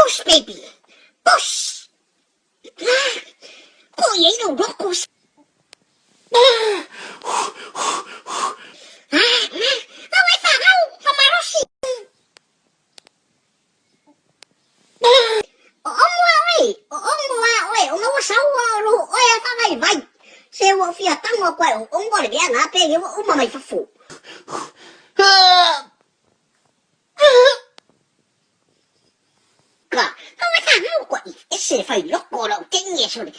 Push, baby. Push. Cô ấy đâu đó cô. Não vai falar o camarote. Ông nó xấu luôn, ôi tao này vậy. Xem một phía tăng một quậy, ông có để bé ngã pe cái ông mà mày phải phụ. Cả, tao mới thằng nó quậy, cái sẽ phải lóc cổ đầu cái nhẹ rồi.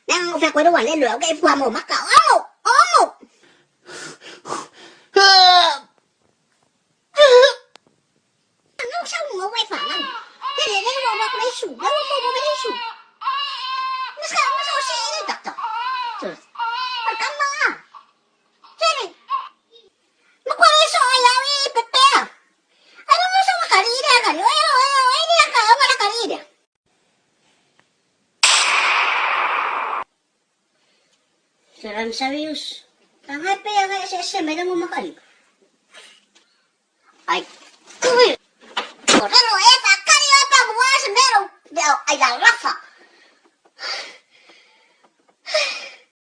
Đang phải quay đâu lên lửa cái qua mồm mắc cậu. Ôm. Nó sao mà quay phản lắm. Thế để nó vào lấy sủ, nó lấy sủ. Nó sao xí nó đặt rồi. Trời. Nó cắm nó. Thế này. Nó quay lấy sọ ya đi bẹp bẹp. Ano mo sa makarida ka? Ay, niya ka, wala karida. Saran serius. Tangay pa yan kaya sa SM, may nang makarida. Ay, kuwi. Ora